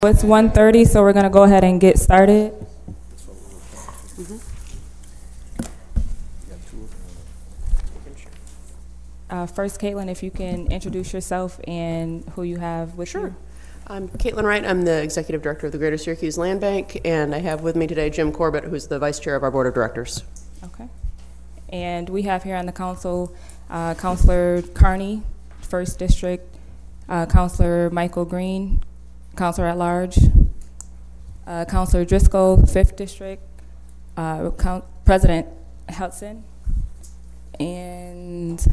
It's 1:30, so we're going to go ahead and get started. First, Caitlin, if you can introduce yourself and who you have with you. Sure. I'm Caitlin Wright. I'm the Executive Director of the Greater Syracuse Land Bank, and I have with me today Jim Corbett, who's the Vice Chair of our Board of Directors. Okay. And we have here on the council Councilor Carney, 1st District, Councilor Michael Green, Councilor at Large, Councilor Driscoll, 5th District, President Hudson, and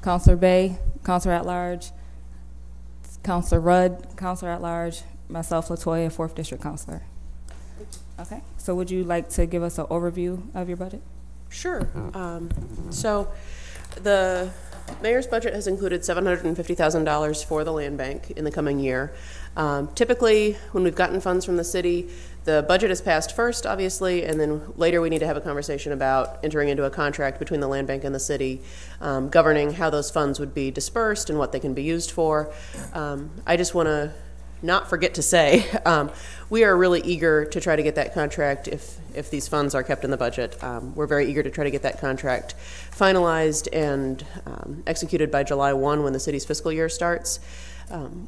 Councilor Bay, Councilor at Large, Councilor Rudd, Councilor at Large, myself, Latoya, 4th District Councilor. Okay, so would you like to give us an overview of your budget? Sure. So the mayor's budget has included $750,000 for the land bank in the coming year. Typically, when we've gotten funds from the city, the budget is passed first, obviously, and then later we need to have a conversation about entering into a contract between the land bank and the city, governing how those funds would be dispersed and what they can be used for. I just want to not forget to say, we are really eager to try to get that contract if these funds are kept in the budget. We're very eager to try to get that contract finalized and executed by July 1 when the city's fiscal year starts.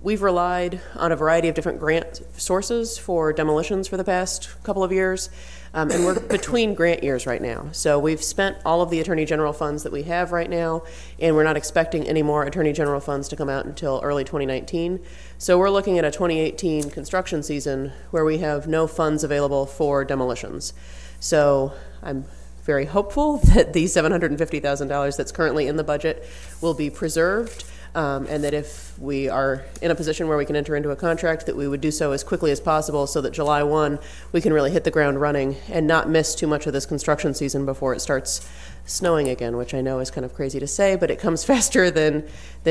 We've relied on a variety of different grant sources for demolitions for the past couple of years, and we're between grant years right now. So we've spent all of the Attorney General funds that we have right now, and we're not expecting any more Attorney General funds to come out until early 2019. So we're looking at a 2018 construction season where we have no funds available for demolitions. So I'm very hopeful that the $750,000 that's currently in the budget will be preserved, and that if we are in a position where we can enter into a contract, that we would do so as quickly as possible so that July 1 we can really hit the ground running and not miss too much of this construction season before it starts snowing again, which I know is kind of crazy to say, but it comes faster than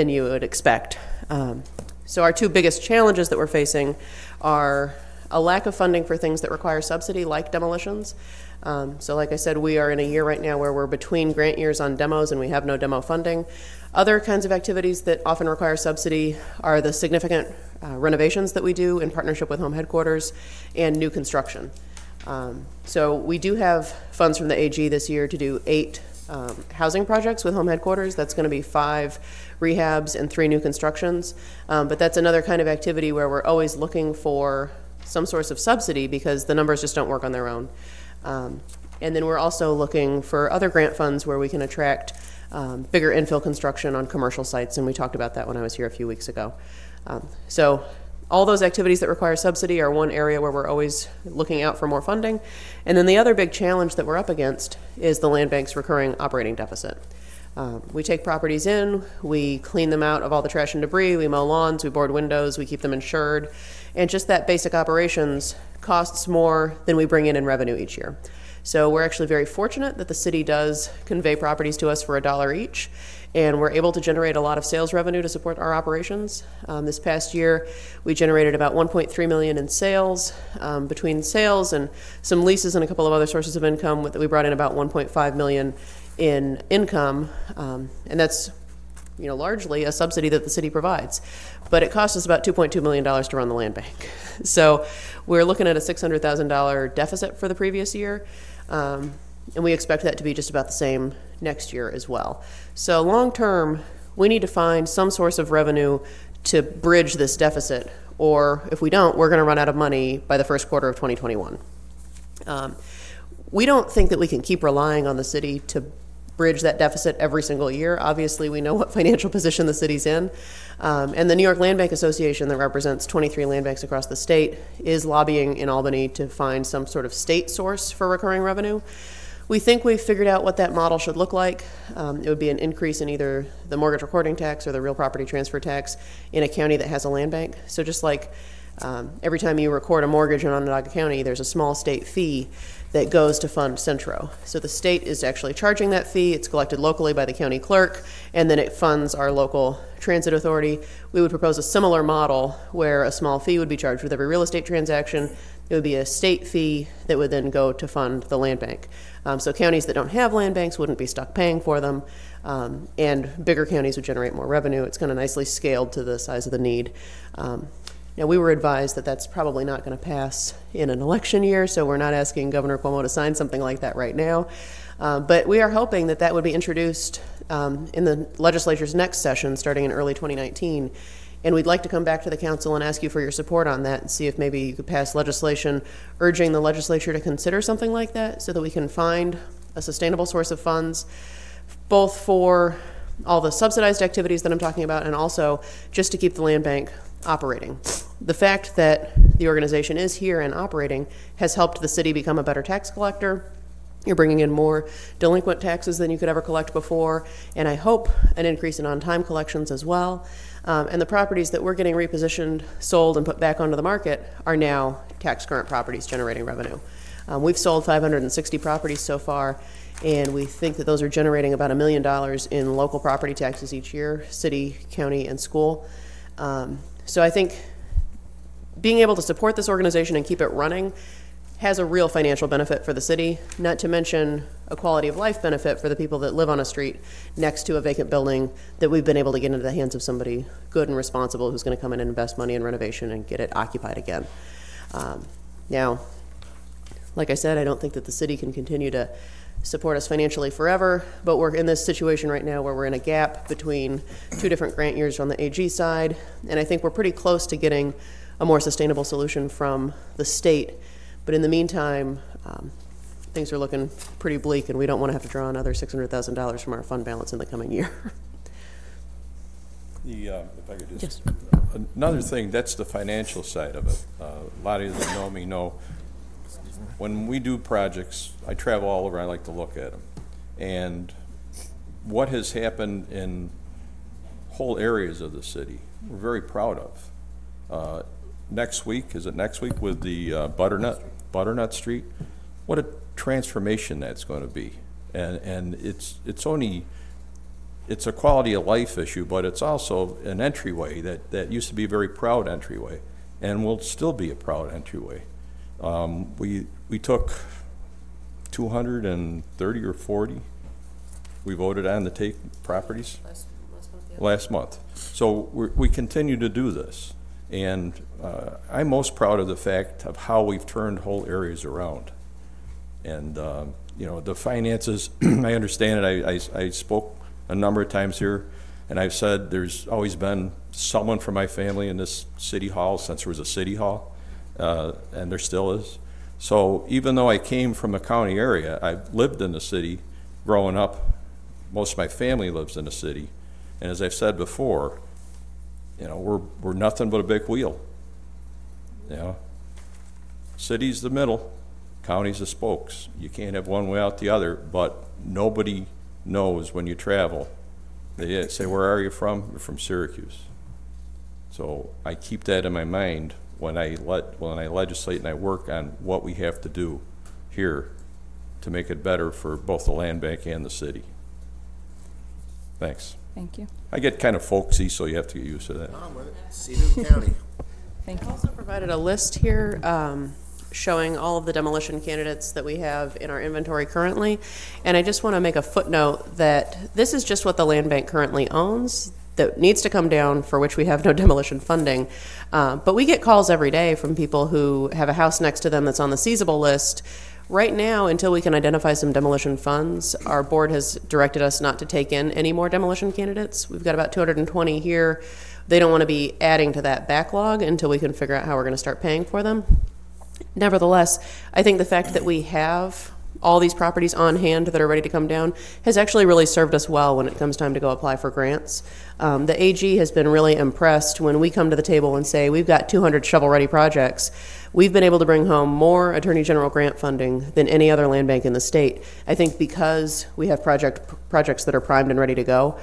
you would expect. So our two biggest challenges that we're facing are a lack of funding for things that require subsidy, like demolitions. So like I said, we are in a year right now where we're between grant years on demos and we have no demo funding. Other kinds of activities that often require subsidy are the significant renovations that we do in partnership with Home Headquarters and new construction. So we do have funds from the AG this year to do 8 housing projects with Home Headquarters. That's going to be 5 rehabs and 3 new constructions. But that's another kind of activity where we're always looking for some source of subsidy because the numbers just don't work on their own. And then we're also looking for other grant funds where we can attract bigger infill construction on commercial sites, and we talked about that when I was here a few weeks ago. So all those activities that require subsidy are one area where we're always looking out for more funding. And then the other big challenge that we're up against is the land bank's recurring operating deficit. We take properties in, we clean them out of all the trash and debris, we mow lawns, we board windows, we keep them insured, and just that basic operations costs more than we bring in revenue each year. So we're actually very fortunate that the city does convey properties to us for $1 each, and we're able to generate a lot of sales revenue to support our operations. This past year, we generated about $1.3 million in sales. Between sales and some leases and a couple of other sources of income, we brought in about $1.5 million in income, and that's largely a subsidy that the city provides. But it costs us about $2.2 million to run the land bank. So we're looking at a $600,000 deficit for the previous year, and we expect that to be just about the same next year as well. So long term, we need to find some source of revenue to bridge this deficit, or if we don't, we're going to run out of money by the first quarter of 2021. We don't think that we can keep relying on the city to bridge that deficit every single year. Obviously, we know what financial position the city's in. And the New York Land Bank Association, that represents 23 land banks across the state, is lobbying in Albany to find some sort of state source for recurring revenue. We think we've figured out what that model should look like. It would be an increase in either the mortgage recording tax or the real property transfer tax in a county that has a land bank. So just like every time you record a mortgage in Onondaga County, there's a small state fee that goes to fund Centro. So the state is actually charging that fee. It's collected locally by the county clerk, and then it funds our local transit authority. We would propose a similar model where a small fee would be charged with every real estate transaction. It would be a state fee that would then go to fund the land bank. So counties that don't have land banks wouldn't be stuck paying for them, and bigger counties would generate more revenue. It's kind of nicely scaled to the size of the need. Now, we were advised that that's probably not going to pass in an election year, so we're not asking Governor Cuomo to sign something like that right now. But we are hoping that that would be introduced in the legislature's next session, starting in early 2019. And we'd like to come back to the council and ask you for your support on that and see if maybe you could pass legislation urging the legislature to consider something like that so that we can find a sustainable source of funds, both for all the subsidized activities that I'm talking about and also just to keep the land bank operating. The fact that the organization is here and operating has helped the city become a better tax collector. You're bringing in more delinquent taxes than you could ever collect before, and I hope an increase in on-time collections as well. And the properties that we're getting repositioned, sold, and put back onto the market are now tax current properties generating revenue. We've sold 560 properties so far, and we think that those are generating about $1 million in local property taxes each year, city, county, and school. So I think being able to support this organization and keep it running has a real financial benefit for the city, not to mention a quality of life benefit for the people that live on a street next to a vacant building that we've been able to get into the hands of somebody good and responsible who's going to come in and invest money in renovation and get it occupied again. Now, like I said, I don't think that the city can continue to support us financially forever, but we're in this situation right now where we're in a gap between two different grant years on the AG side, and I think we're pretty close to getting a more sustainable solution from the state. But in the meantime, things are looking pretty bleak, and we don't want to have to draw another $600,000 from our fund balance in the coming year. If I could just, Yes. Another thing, that's the financial side of it. A lot of you that know me know when we do projects, I travel all over, I like to look at them. And what has happened in whole areas of the city, we're very proud of. Next week, is it next week with the Butternut Street? What a transformation that's going to be. And it's a quality of life issue, but it's also an entryway that used to be a very proud entryway and will still be a proud entryway. We took 230 or 40 we voted on to take properties last month. So we continue to do this. And I'm most proud of the fact of how we've turned whole areas around. And you know, the finances, I understand it. I spoke a number of times here, and I've said there's always been someone from my family in this city hall since there was a city hall, and there still is. So even though I came from a county area, I've lived in the city growing up. Most of my family lives in the city. And as I've said before, you know, we're nothing but a big wheel. You know, city's the middle, county's the spokes. You can't have one without the other, but nobody knows when you travel. They say, where are you from? You're from Syracuse. So I keep that in my mind when I legislate and I work on what we have to do here to make it better for both the land bank and the city. Thanks. Thank you. I get kind of folksy, so you have to get used to that. Seaton County. Thank you. I also provided a list here showing all of the demolition candidates that we have in our inventory currently. And I just want to make a footnote that this is just what the land bank currently owns that needs to come down, for which we have no demolition funding. But we get calls every day from people who have a house next to them that's on the seizable list. Right now, until we can identify some demolition funds, our board has directed us not to take in any more demolition candidates. We've got about 220 here. They don't want to be adding to that backlog until we can figure out how we're going to start paying for them. Nevertheless, I think the fact that we have all these properties on hand that are ready to come down has actually really served us well when it comes time to go apply for grants. The AG has been really impressed when we come to the table and say we've got 200 shovel-ready projects. We've been able to bring home more Attorney General grant funding than any other land bank in the state, I think because we have projects that are primed and ready to go.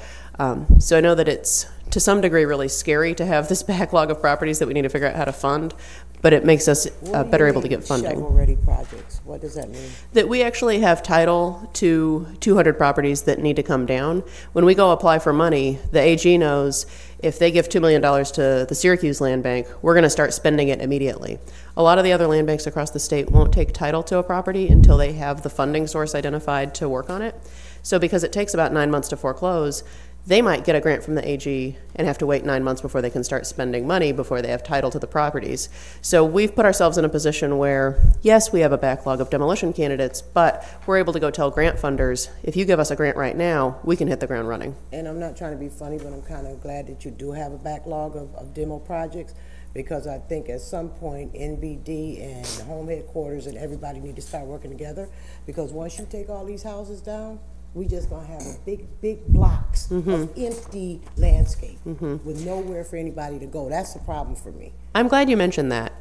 So I know that it's, to some degree, really scary to have this backlog of properties that we need to figure out how to fund, but it makes us better able to get funding. Shovel-ready projects, what does that mean? That we actually have title to 200 properties that need to come down. When we go apply for money, the AG knows if they give $2 million to the Syracuse Land Bank, we're going to start spending it immediately. A lot of the other land banks across the state won't take title to a property until they have the funding source identified to work on it. So because it takes about 9 months to foreclose, they might get a grant from the AG and have to wait 9 months before they can start spending money before they have title to the properties. So we've put ourselves in a position where, yes, we have a backlog of demolition candidates, but we're able to go tell grant funders, if you give us a grant right now, we can hit the ground running. And I'm not trying to be funny, but I'm kind of glad that you do have a backlog of demo projects, because I think at some point NBD and the home headquarters and everybody need to start working together, because once you take all these houses down, we just gonna have a big blocks of empty landscape with nowhere for anybody to go. That's the problem for me. I'm glad you mentioned that.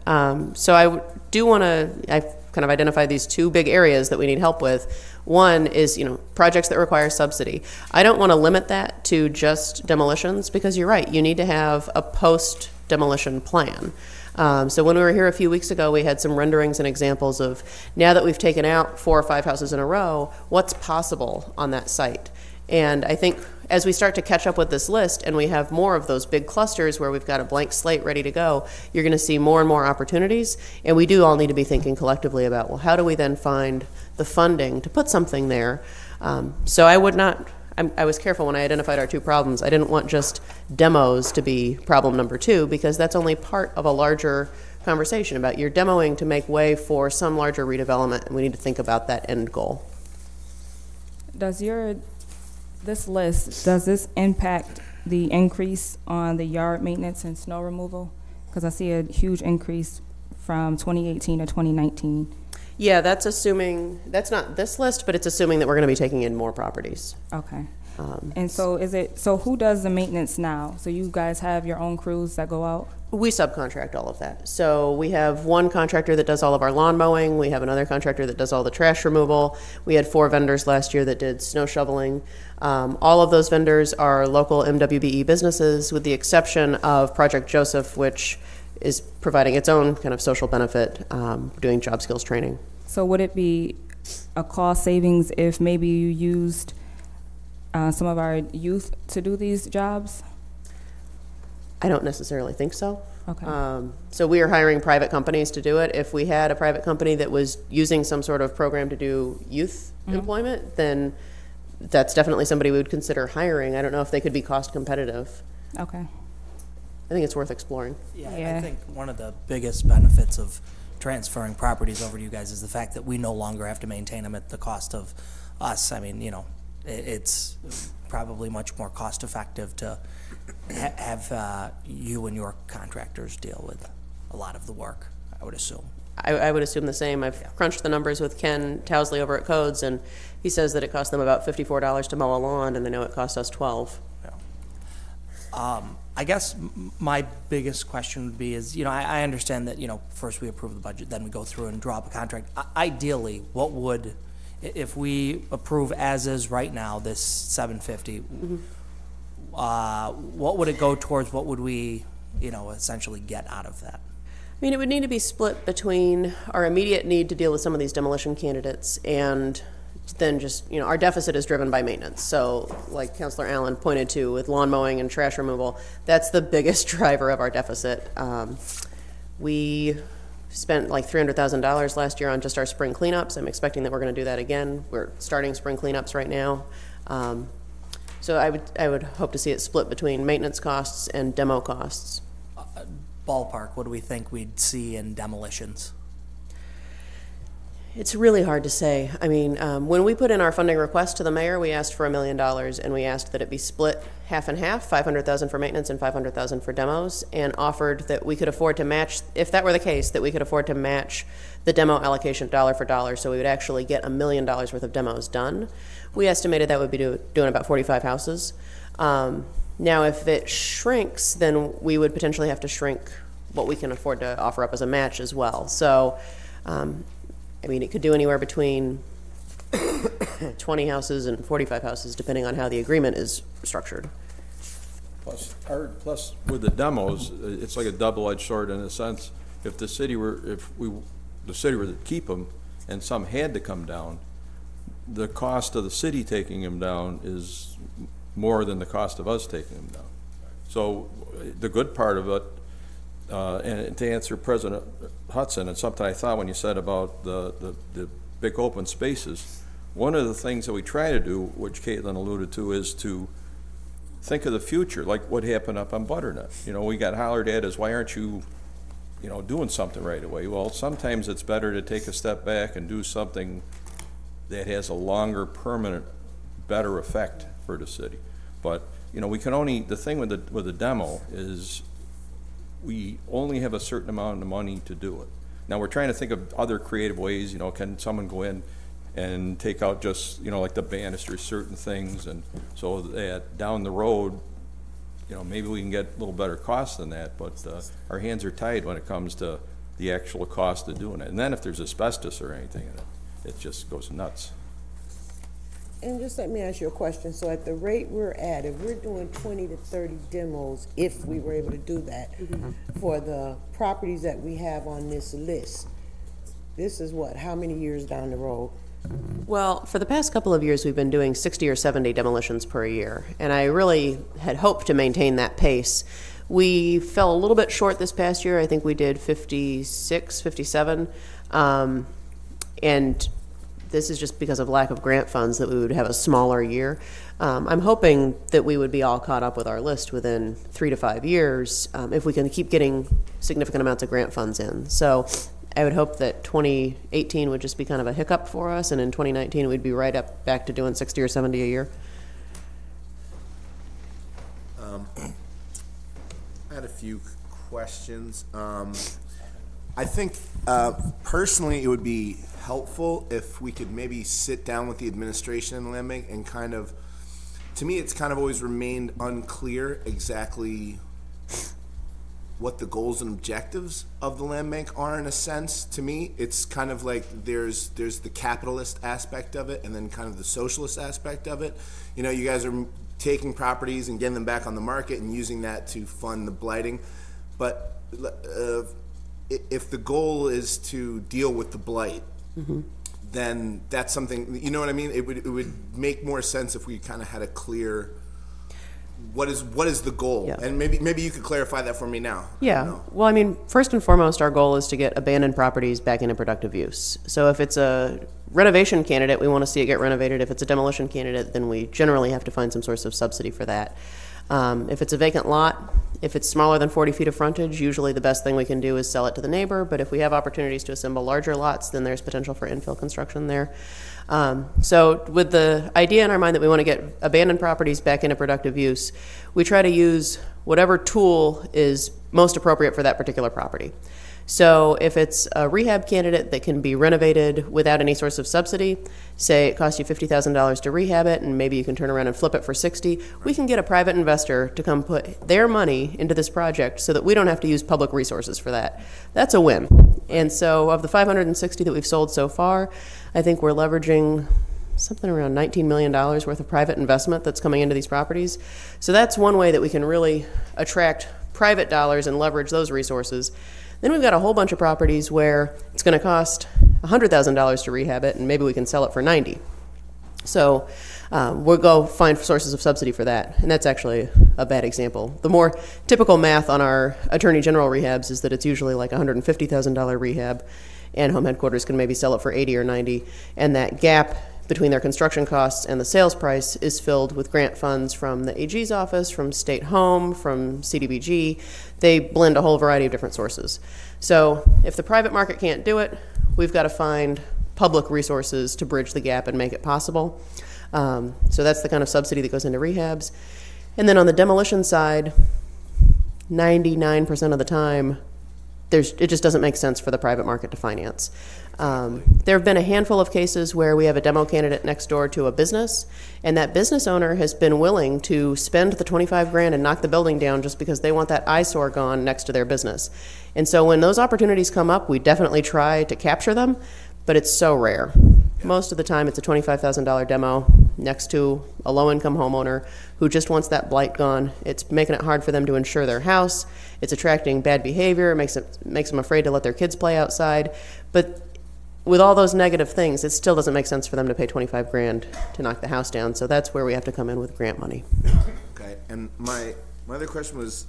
So I do want to, I've kind of identified these two big areas that we need help with. One is, projects that require subsidy. I don't want to limit that to just demolitions, because you're right, you need to have a post-demolition plan. So when we were here a few weeks ago, we had some renderings and examples of, now that we've taken out 4 or 5 houses in a row, what's possible on that site. And I think as we start to catch up with this list and we have more of those big clusters where we've got a blank slate ready to go, you're going to see more and more opportunities. And we do all need to be thinking collectively about, well, how do we then find the funding to put something there? So I would not, I was careful when I identified our two problems. I didn't want just demos to be problem number 2, because that's only part of a larger conversation about you're demoing to make way for some larger redevelopment, and we need to think about that end goal. Does this list, does this impact the increase on the yard maintenance and snow removal? Because I see a huge increase from 2018 to 2019. Yeah, that's assuming, that's not this list, but it's assuming that we're going to be taking in more properties. Okay. And so so who does the maintenance now? So you guys have your own crews that go out? We subcontract all of that. So we have one contractor that does all of our lawn mowing. We have another contractor that does all the trash removal. We had 4 vendors last year that did snow shoveling. All of those vendors are local MWBE businesses, with the exception of Project Joseph, which is providing its own kind of social benefit, doing job skills training. So would it be a cost savings if maybe you used some of our youth to do these jobs? I don't necessarily think so. Okay. So we are hiring private companies to do it. If we had a private company that was using some sort of program to do youth employment, then that's definitely somebody we would consider hiring. I don't know if they could be cost competitive. Okay. I think it's worth exploring. Yeah, I think one of the biggest benefits of transferring properties over to you guys is the fact that we no longer have to maintain them at the cost of us. I mean, it's probably much more cost effective to have you and your contractors deal with a lot of the work, I would assume. I would assume the same. I've crunched the numbers with Ken Towsley over at Codes, and he says that it costs them about $54 to mow a lawn, and I know it costs us $12. Yeah. I guess my biggest question would be is, I understand that, first we approve the budget, then we go through and draw up a contract. Ideally, what would, if we approve as is right now, this 750, what would it go towards? What would we, essentially get out of that? I mean, it would need to be split between our immediate need to deal with some of these demolition candidates, and then just, our deficit is driven by maintenance. So like Councilor Allen pointed to with lawn mowing and trash removal, that's the biggest driver of our deficit. We spent like $300,000 last year on just our spring cleanups. I'm expecting that we're going to do that again. We're starting spring cleanups right now. So I would hope to see it split between maintenance costs and demo costs. Ballpark, what do we think we'd see in demolitions? It's really hard to say. I mean, when we put in our funding request to the mayor, we asked for $1 million, and we asked that it be split half and half, $500,000 for maintenance and $500,000 for demos, and offered that we could afford to match, if that were the case, that we could afford to match the demo allocation dollar for dollar, so we would actually get $1 million worth of demos done. We estimated that would be doing about 45 houses. Now, if it shrinks, then we would potentially have to shrink what we can afford to offer up as a match as well. So, I mean, it could do anywhere between 20 houses and 45 houses, depending on how the agreement is structured. Plus, with the demos, it's like a double-edged sword in a sense. If the city were, the city were to keep them, and some had to come down, the cost of the city taking them down is more than the cost of us taking them down. So the good part of it, and to answer President Hudson, and something I thought when you said about the big open spaces, one of the things that we try to do, which Caitlin alluded to, is to think of the future, like what happened up on Butternut. You know, we got hollered at as, why aren't you, you know, doing something right away? Well, sometimes it's better to take a step back and do something that has a longer, permanent, better effect for the city. But, you know, we can only, the thing with the demo is we only have a certain amount of money to do it. Now, we're trying to think of other creative ways. You know, can someone go in and take out just, you know, like the banisters, certain things, and so that down the road, you know, maybe we can get a little better cost than that, but our hands are tied when it comes to the actual cost of doing it. And then if there's asbestos or anything in it, it just goes nuts. And just let me ask you a question. So at the rate we're at, if we're doing 20 to 30 demos, if we were able to do that, for the properties that we have on this list, this is what, how many years down the road? Well, for the past couple of years, we've been doing 60 or 70 demolitions per year, and I really had hoped to maintain that pace. We fell a little bit short this past year. I think we did 56, 57, and this is just because of lack of grant funds that we would have a smaller year. I'm hoping that we would be all caught up with our list within 3 to 5 years if we can keep getting significant amounts of grant funds in. So I would hope that 2018 would just be kind of a hiccup for us, and in 2019 we'd be right up back to doing 60 or 70 a year. I had a few questions. I think personally it would be helpful if we could maybe sit down with the administration in the land bank and kind of, to me it's kind of always remained unclear exactly what the goals and objectives of the land bank are. In a sense, to me it's kind of like there's the capitalist aspect of it and then kind of the socialist aspect of it. You know, you guys are taking properties and getting them back on the market and using that to fund the blighting, but if the goal is to deal with the blight, then that's something, you know what I mean? It would make more sense if we kind of had a clear, what is the goal? Yeah. And maybe you could clarify that for me now. Yeah, well, I mean, first and foremost, our goal is to get abandoned properties back into productive use. So if it's a renovation candidate, we want to see it get renovated. If it's a demolition candidate, then we generally have to find some source of subsidy for that. If it's a vacant lot, if it's smaller than 40 feet of frontage, usually the best thing we can do is sell it to the neighbor, but if we have opportunities to assemble larger lots, then there's potential for infill construction there. So with the idea in our mind that we want to get abandoned properties back into productive use, we try to use whatever tool is most appropriate for that particular property. So if it's a rehab candidate that can be renovated without any source of subsidy, say it costs you $50,000 to rehab it and maybe you can turn around and flip it for 60, we can get a private investor to come put their money into this project so that we don't have to use public resources for that. That's a win. And so of the 560 that we've sold so far, I think we're leveraging something around $19 million worth of private investment that's coming into these properties. So that's one way that we can really attract private dollars and leverage those resources. Then we've got a whole bunch of properties where it's going to cost $100,000 to rehab it, and maybe we can sell it for $90,000. So we'll go find sources of subsidy for that, and that's actually a bad example. The more typical math on our Attorney General rehabs is that it's usually like $150,000 rehab, and home headquarters can maybe sell it for $80,000 or $90,000, and that gap between their construction costs and the sales price is filled with grant funds from the AG's office, from State Home, from CDBG. They blend a whole variety of different sources. So if the private market can't do it, we've got to find public resources to bridge the gap and make it possible. So that's the kind of subsidy that goes into rehabs. And then on the demolition side, 99% of the time, it just doesn't make sense for the private market to finance. There have been a handful of cases where we have a demo candidate next door to a business, and that business owner has been willing to spend the $25,000 and knock the building down just because they want that eyesore gone next to their business. And so when those opportunities come up, we definitely try to capture them, but it's so rare. Most of the time it's a $25,000 demo next to a low-income homeowner who just wants that blight gone. It's making it hard for them to insure their house. It's attracting bad behavior. It makes them afraid to let their kids play outside. But with all those negative things, it still doesn't make sense for them to pay $25,000 to knock the house down. So that's where we have to come in with grant money. Okay, and my other question was,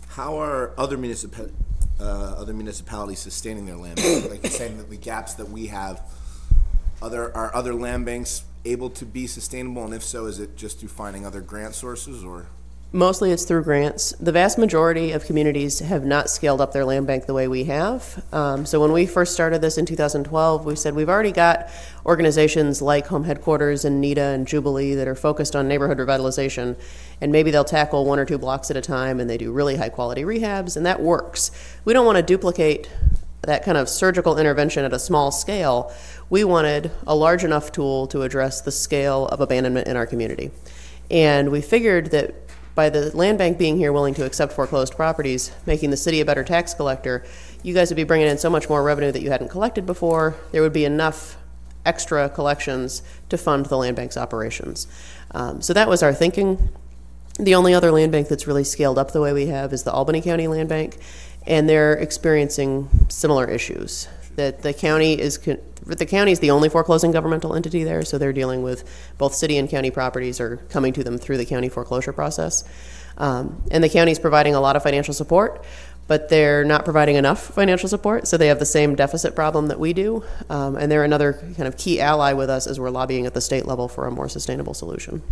how are other municipalities sustaining their land bank? Like you're saying that the gaps that we have, are other land banks able to be sustainable, and if so, is it just through finding other grant sources, or? Mostly it's through grants. The vast majority of communities have not scaled up their land bank the way we have. So when we first started this in 2012, we said we've already got organizations like Home Headquarters and NIDA and Jubilee that are focused on neighborhood revitalization, and maybe they'll tackle 1 or 2 blocks at a time, and they do really high quality rehabs, and that works. We don't want to duplicate that kind of surgical intervention at a small scale. We wanted a large enough tool to address the scale of abandonment in our community. And we figured that by the land bank being here willing to accept foreclosed properties, making the city a better tax collector, you guys would be bringing in so much more revenue that you hadn't collected before. There would be enough extra collections to fund the land bank's operations. So that was our thinking. The only other land bank that's really scaled up the way we have is the Albany County Land Bank, and they're experiencing similar issues. That the county is the only foreclosing governmental entity there, so they're dealing with both city and county properties are coming to them through the county foreclosure process. And the county's providing a lot of financial support, but they're not providing enough financial support, so they have the same deficit problem that we do. And they're another kind of key ally with us as we're lobbying at the state level for a more sustainable solution.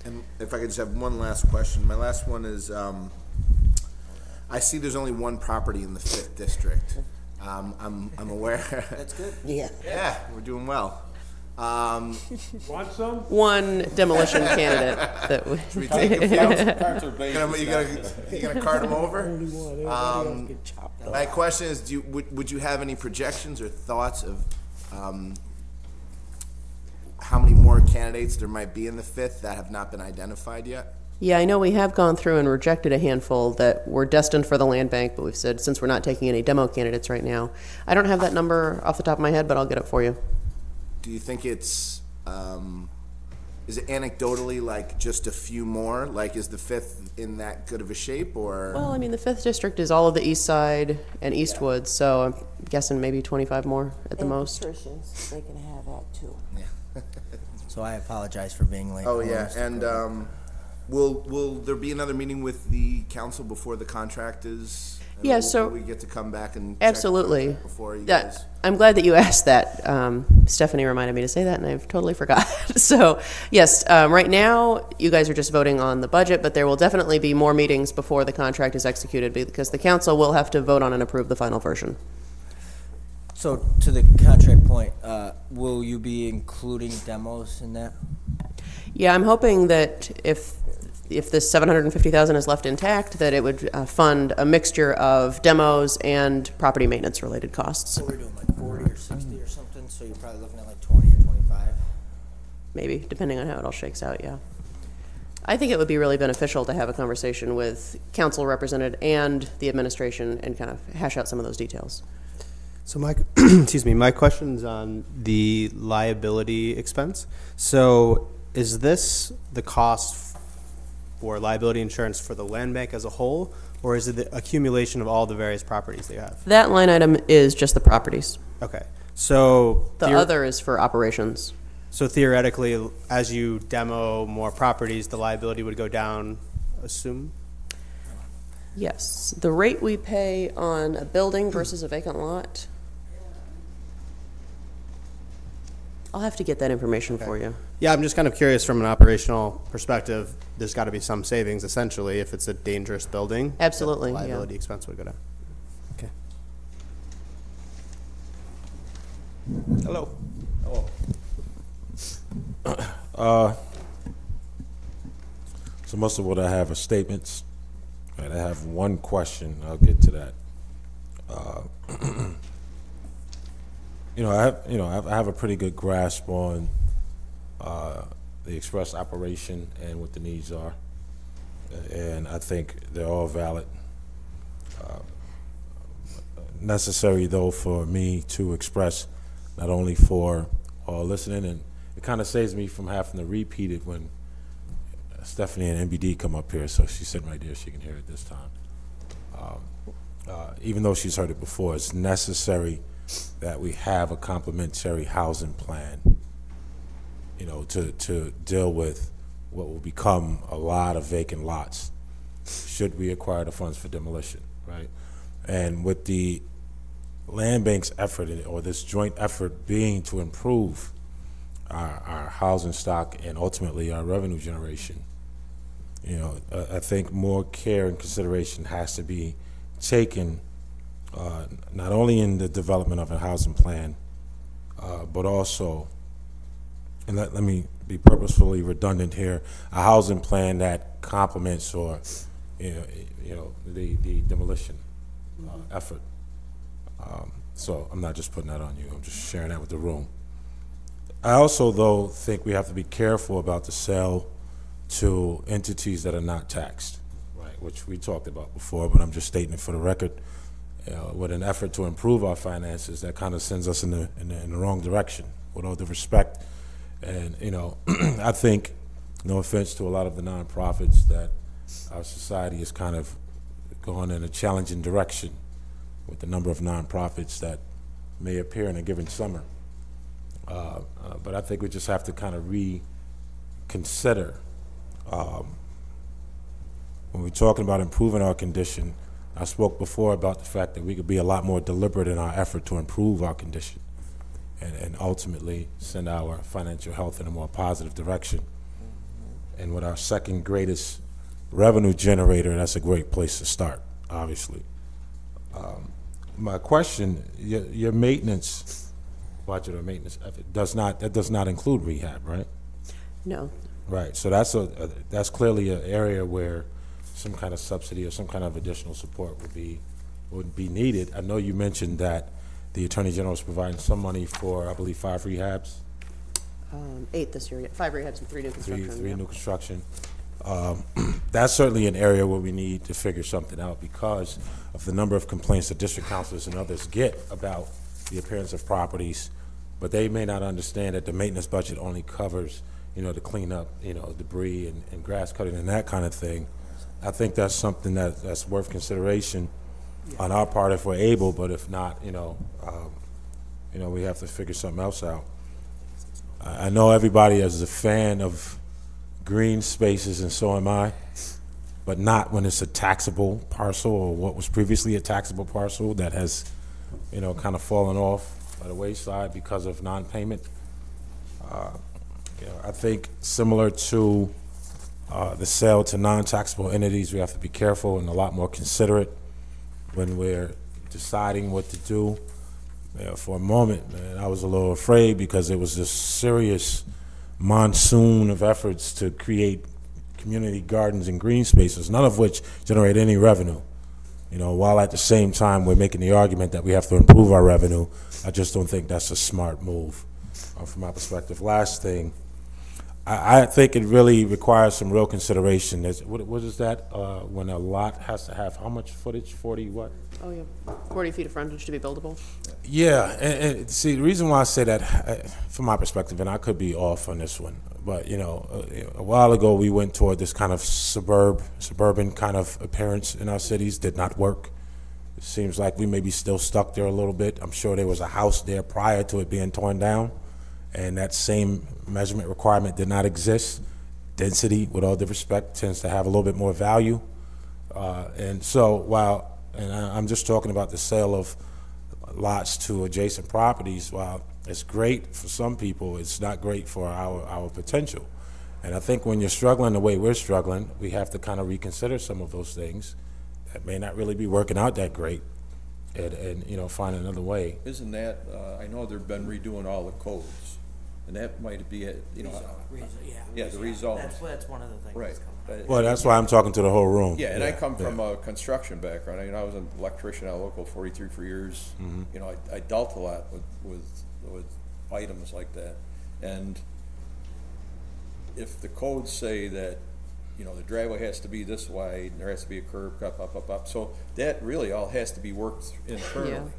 And if I could just have one last question. My last one is, I see there's only one property in the 5th district. I'm aware. That's good. Yeah. Yeah, we're doing well. Want some? One demolition candidate that we Should we take a few? You gonna cart them over? My question is, would you have any projections or thoughts of how many more candidates there might be in the 5th that have not been identified yet? Yeah, I know we have gone through and rejected a handful that were destined for the land bank, but we've said since we're not taking any demo candidates right now. I don't have that number off the top of my head, but I'll get it for you. Do you think it's, is it anecdotally like just a few more? Like, is the 5th in that good of a shape, or? Well, I mean, the 5th district is all of the east side and Eastwood, so I'm guessing maybe 25 more at the most. Patricians, they can have that too. So I apologize for being late. Oh, yeah, and will there be another meeting with the council before the contract is? Yeah, will so. we get to come back and check Absolutely. the contract before you Yeah, guys? I'm glad that you asked that. Stephanie reminded me to say that, and I've totally forgot. So, yes, right now, you guys are just voting on the budget, but there will definitely be more meetings before the contract is executed, because the council will have to vote on and approve the final version. So to the contract point, will you be including demos in that? Yeah, I'm hoping that if this $750,000 is left intact, that it would fund a mixture of demos and property maintenance related costs. So we're doing like 40 or 60 or something, so you're probably looking at like 20 or 25. Maybe, depending on how it all shakes out, yeah. I think it would be really beneficial to have a conversation with council represented and the administration and kind of hash out some of those details. So my, excuse me, my question's on the liability expense. So is this the cost for liability insurance for the land bank as a whole, or is it the accumulation of all the various properties that you have? That line item is just the properties. Okay, so The other is for operations. So theoretically, as you demo more properties, the liability would go down, assume? Yes. The rate we pay on a building versus a vacant lot, I'll have to get that information for you. Yeah, I'm just kind of curious from an operational perspective, there's got to be some savings essentially if it's a dangerous building. Absolutely, the yeah. liability expense would go down. Okay. Hello. So most of what I have are statements. Right, I have one question. I'll get to that. I have a pretty good grasp on the express operation and what the needs are, and I think they're all valid. Necessary though for me to express, not only for all listening, and it kind of saves me from having to repeat it when Stephanie and MBD come up here, so she's sitting right there, she can hear it this time. Even though she's heard it before, it's necessary that we have a complementary housing plan, to deal with what will become a lot of vacant lots should we acquire the funds for demolition, right? And with the land bank's effort, or this joint effort being to improve our housing stock and ultimately our revenue generation, You know, I think more care and consideration has to be taken, not only in the development of a housing plan, but also, and let me be purposefully redundant here, a housing plan that complements or, the demolition effort. So I'm not just putting that on you, I'm just sharing that with the room. I also, though, think we have to be careful about the sale to entities that are not taxed, right, which we talked about before, but I'm just stating it for the record. With an effort to improve our finances, that kind of sends us in the wrong direction, with all due respect. And, I think, no offense to a lot of the nonprofits, that our society is kind of going in a challenging direction with the number of nonprofits that may appear in a given summer. But I think we just have to kind of reconsider. When we're talking about improving our condition, I spoke before about the fact that we could be a lot more deliberate in our effort to improve our condition and ultimately send our financial health in a more positive direction. And with our second greatest revenue generator, that's a great place to start, obviously. My question, your maintenance budget or maintenance effort does not include rehab, right? No. Right, so that's clearly an area where some kind of subsidy or some kind of additional support would be needed. I know you mentioned that the Attorney General is providing some money for, I believe, 5 rehabs. 8 this year. 5 rehabs and 3 new construction. Three new construction. That's certainly an area where we need to figure something out because of the number of complaints that district councilors and others get about the appearance of properties, but they may not understand that the maintenance budget only covers, to clean up, debris and grass cutting and that kind of thing. I think that's something that's worth consideration on our part if we're able, but if not, we have to figure something else out. I know everybody is a fan of green spaces, and so am I, but not when it's a taxable parcel or what was previously a taxable parcel that has, kind of fallen off by the wayside because of non-payment. I think similar to the sale to non-taxable entities, we have to be careful and a lot more considerate when we're deciding what to do. For a moment, man, I was a little afraid because it was this serious monsoon of efforts to create community gardens and green spaces, none of which generate any revenue. While at the same time we're making the argument that we have to improve our revenue, I just don't think that's a smart move from my perspective. Last thing, I think it really requires some real consideration. What is that when a lot has to have how much footage? 40 what? Oh, yeah. 40 feet of frontage to be buildable. Yeah, and see, the reason why I say that, from my perspective, and I could be off on this one, but, a while ago we went toward this kind of suburban kind of appearance in our cities. Did not work. It seems like we may be still stuck there a little bit. I'm sure there was a house there prior to it being torn down, and that same measurement requirement did not exist. Density, with all due respect, tends to have a little bit more value. And so I'm just talking about the sale of lots to adjacent properties, while it's great for some people, it's not great for our potential. And I think when you're struggling the way we're struggling, we have to kind of reconsider some of those things that may not really be working out that great and find another way. Isn't that, I know they've been redoing all the codes, and that might be it, the rezone. That's one of the things. Right. Well, that's why I'm talking to the whole room. Yeah, and I come from a construction background. I was an electrician at Local 43 for years. Mm-hmm. I dealt a lot with items like that. And if the codes say that, the driveway has to be this wide, and there has to be a curb, up. So that really all has to be worked internally.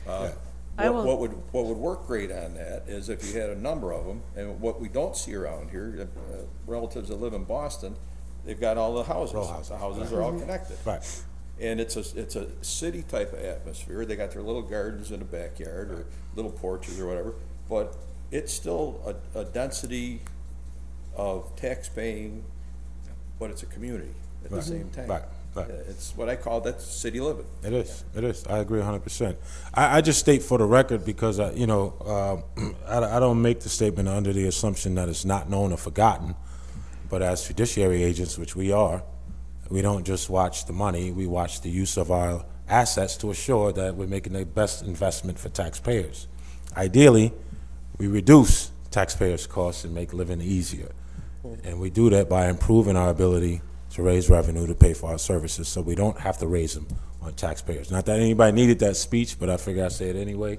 Yeah. What would work great on that is if you had a number of them, and what we don't see around here, relatives that live in Boston, they've got all the houses. The houses are all connected. Right. And it's a city type of atmosphere. They got their little gardens in the backyard or little porches or whatever, but it's still a density of tax paying, but it's a community at the same time. Right. It's what I call that's city living. It is. I agree 100%. I just state for the record because, I don't make the statement under the assumption that it's not known or forgotten. But as fiduciary agents, which we are, we don't just watch the money, we watch the use of our assets to assure that we're making the best investment for taxpayers. Ideally, we reduce taxpayers' costs and make living easier. And we do that by improving our ability to raise revenue to pay for our services so we don't have to raise them on taxpayers. Not that anybody needed that speech, but I figured I'd say it anyway.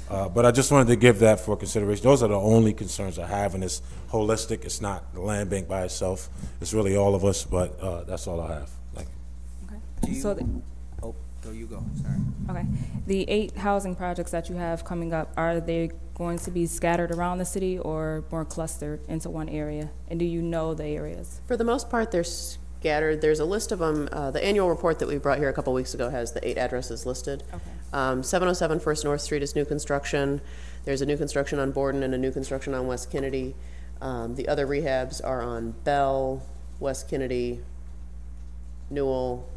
But I just wanted to give that for consideration. Those are the only concerns I have, and it's holistic. It's not the land bank by itself. It's really all of us, but that's all I have. Thank you. Okay. So, Oh, there you go, sorry. okay. The 8 housing projects that you have coming up, are they going to be scattered around the city or more clustered into one area? And do you know the areas? For the most part, they're scattered. There's a list of them. The annual report that we brought here a couple weeks ago has the 8 addresses listed. Okay. 707 First North Street is new construction. There's a new construction on Borden and a new construction on West Kennedy. The other rehabs are on Bell, West Kennedy, Newell,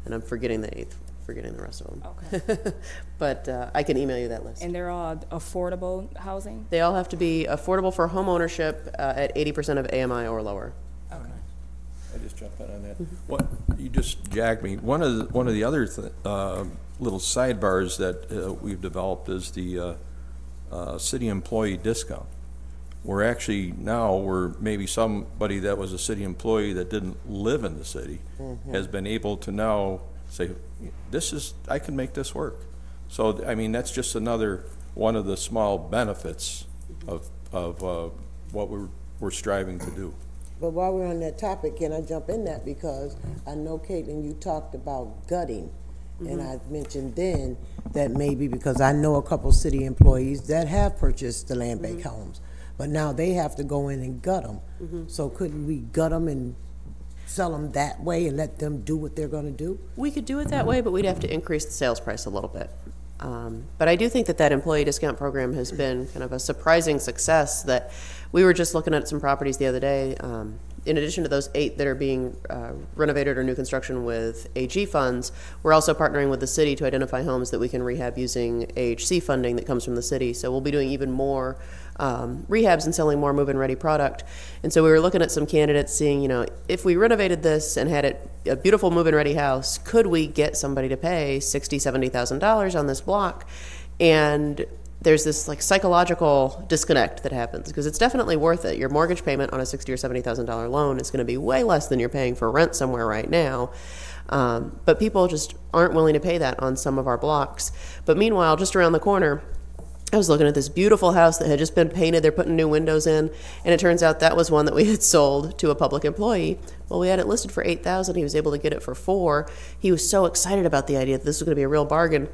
and I'm forgetting the 8th, forgetting the rest of them. Okay. But I can email you that list. And they're all affordable housing? They all have to be affordable for home ownership at 80% of AMI or lower. Okay. I just jumped in on that. What, you just jagged me. One of the other little sidebars that we've developed is the city employee discount. We're actually now, maybe somebody that was a city employee that didn't live in the city has been able to now say, I can make this work. So, I mean, that's just another one of the small benefits of what we're striving to do. But while we're on that topic, can I jump in that? Because I know, Caitlin, you talked about gutting. And I mentioned then that maybe because I know a couple city employees that have purchased the land bank homes, but now they have to go in and gut them. So couldn't we gut them and sell them that way and let them do what they're going to do? We could do it that way, but we'd have to increase the sales price a little bit. But I do think that employee discount program has been kind of a surprising success. That we were just looking at some properties the other day. In addition to those 8 that are being renovated or new construction with AG funds, we're also partnering with the city to identify homes that we can rehab using AHC funding that comes from the city. So we'll be doing even more rehabs and selling more move-in ready product. And so we were looking at some candidates, seeing, if we renovated this and had it a beautiful move-in ready house, could we get somebody to pay $60,000, $70,000 on this block? And there's this like psychological disconnect that happens because it's definitely worth it. Your mortgage payment on a $60,000 or $70,000 loan is going to be way less than you're paying for rent somewhere right now. But people just aren't willing to pay that on some of our blocks. But meanwhile, just around the corner, I was looking at this beautiful house that had just been painted. They're putting new windows in, and it turns out that was one that we had sold to a public employee. Well, we had it listed for $8,000. He was able to get it for $4,000. He was so excited about the idea that this was going to be a real bargain.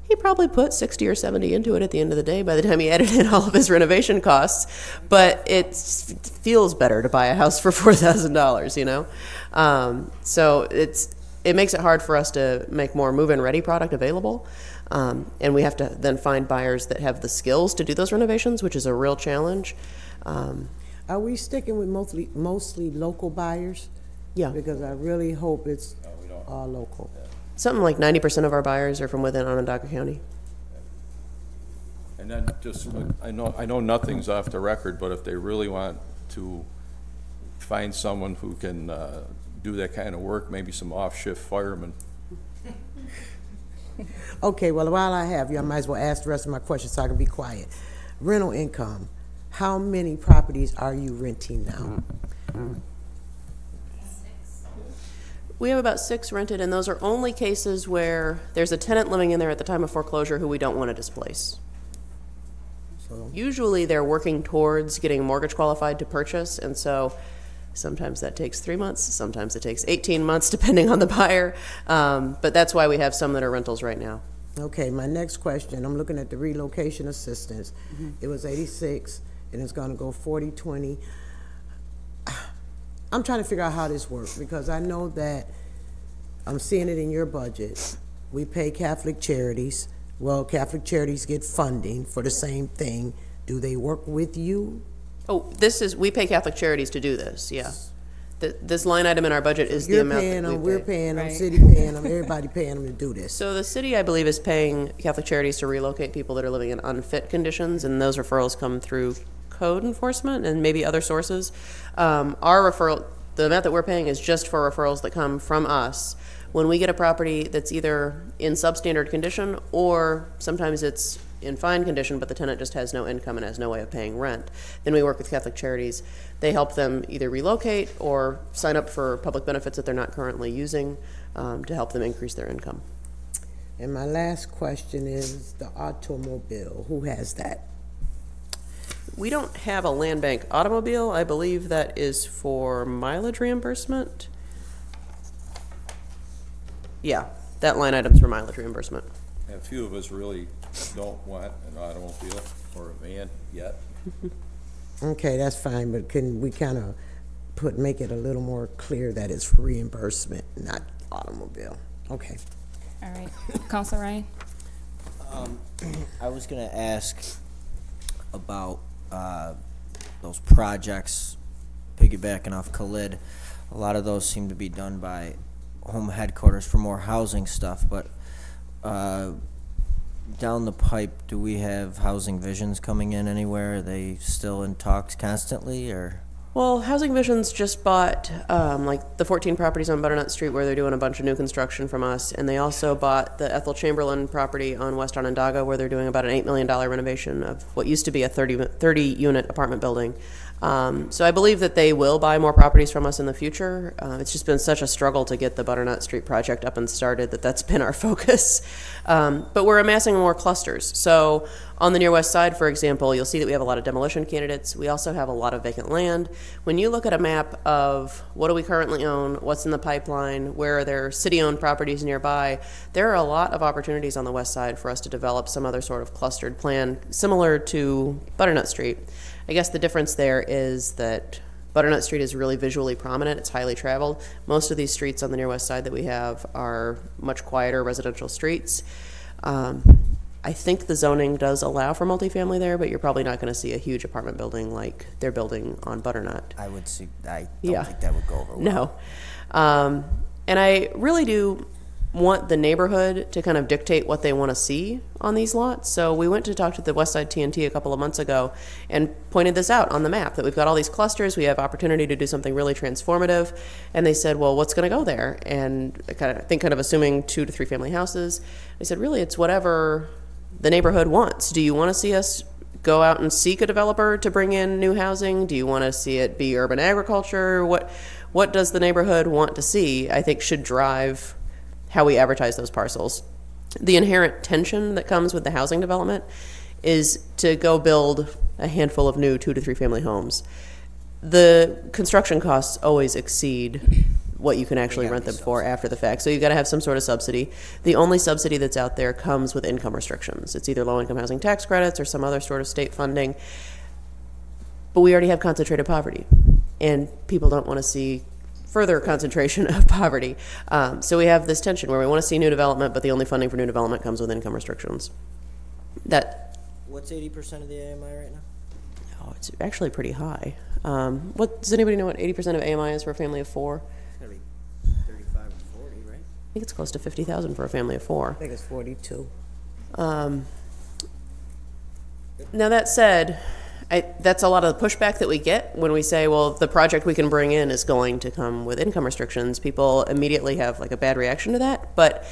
He probably put 60 or 70 into it at the end of the day by the time he added in all of his renovation costs. But it feels better to buy a house for $4,000, So it makes it hard for us to make more move-in ready product available. And we have to then find buyers that have the skills to do those renovations, which is a real challenge. Are we sticking with mostly local buyers? Yeah. Because I really hope it's all local. Something like 90% of our buyers are from within Onondaga County. And then just, I know nothing's off the record, but if they really want to find someone who can do that kind of work, maybe some off-shift firemen. Okay, well, while I have you, I might as well ask the rest of my questions so I can be quiet. Rental income, how many properties are you renting now? We have about 6 rented, and those are only cases where there's a tenant living in there at the time of foreclosure who we don't want to displace. So, Usually they're working towards getting mortgage qualified to purchase, and so sometimes that takes 3 months, sometimes it takes 18 months, depending on the buyer. But that's why we have some that are rentals right now. okay, my next question, I'm looking at the relocation assistance. It was 86, and it's going to go 40, 20. I'm trying to figure out how this works because I know that I'm seeing it in your budget. We pay Catholic charities. Well, Catholic charities get funding for the same thing. Do they work with you? Oh, we pay Catholic charities to do this, yeah. This line item in our budget is the amount that we pay. We're paying them, Right. city paying them, everybody paying them to do this. So the city, I believe, is paying Catholic charities to relocate people that are living in unfit conditions, and those referrals come through code enforcement and maybe other sources. Our referral, the amount that we're paying is just for referrals that come from us. When we get a property that's either in substandard condition or sometimes it's in fine condition, but the tenant just has no income and has no way of paying rent, then we work with Catholic Charities. They help them either relocate or sign up for public benefits that they're not currently using to help them increase their income. And my last question is the automobile. Who has that? We don't have a land bank automobile. I believe that is for mileage reimbursement. Yeah, that line item's for mileage reimbursement. And a few of us really don't want an automobile or a van yet. Okay, that's fine, but can we kind of make it a little more clear that it's for reimbursement, not automobile? Okay. All right. Councilor Ryan? I was going to ask about those projects, piggybacking off Khalid. A lot of those seem to be done by home headquarters for more housing stuff, but down the pipe, do we have housing visions coming in anywhere? Are they still in talks constantly, or? Well, Housing Visions just bought like the 14 properties on Butternut Street where they're doing a bunch of new construction from us, and they also bought the Ethel Chamberlain property on West Onondaga where they're doing about an $8 million renovation of what used to be a 30-unit apartment building. So I believe that they will buy more properties from us in the future. It's just been such a struggle to get the Butternut Street project up and started that's been our focus. But we're amassing more clusters. So on the near west side, for example, you'll see that we have a lot of demolition candidates. We also have a lot of vacant land. When you look at a map of what do we currently own, what's in the pipeline, where are there city-owned properties nearby, there are a lot of opportunities on the west side for us to develop some other sort of clustered plan similar to Butternut Street. I guess the difference there is that Butternut Street is really visually prominent. It's highly traveled. Most of these streets on the near west side that we have are much quieter residential streets. I think the zoning does allow for multifamily there, but you're probably not going to see a huge apartment building like they're building on Butternut. I don't think that would go over well. No. And I really do want the neighborhood to kind of dictate what they want to see on these lots. So we went to talk to the Westside TNT a couple of months ago and pointed this out on the map, that we've got all these clusters, we have opportunity to do something really transformative. And they said, well, what's going to go there? And I kind of assuming 2 to 3 family houses. I said, really, it's whatever the neighborhood wants. Do you want to see us go out and seek a developer to bring in new housing? Do you want to see it be urban agriculture? What does the neighborhood want to see, I think, should drive how we advertise those parcels. The inherent tension that comes with the housing development is to go build a handful of new 2 to 3 family homes. The construction costs always exceed what you can actually rent them for after the fact. So you've got to have some sort of subsidy. The only subsidy that's out there comes with income restrictions. It's either low-income housing tax credits or some other sort of state funding. But we already have concentrated poverty, and people don't want to see further concentration of poverty. So we have this tension where we want to see new development, but the only funding for new development comes with income restrictions. What's 80% of the AMI right now? Oh, it's actually pretty high. Does anybody know what 80% of AMI is for a family of 4? It's gotta be 35 or 40, right? I think it's close to 50,000 for a family of 4. I think it's 42. Now that said, that's a lot of the pushback that we get when we say, well, the project we can bring in is going to come with income restrictions. People immediately have like a bad reaction to that, but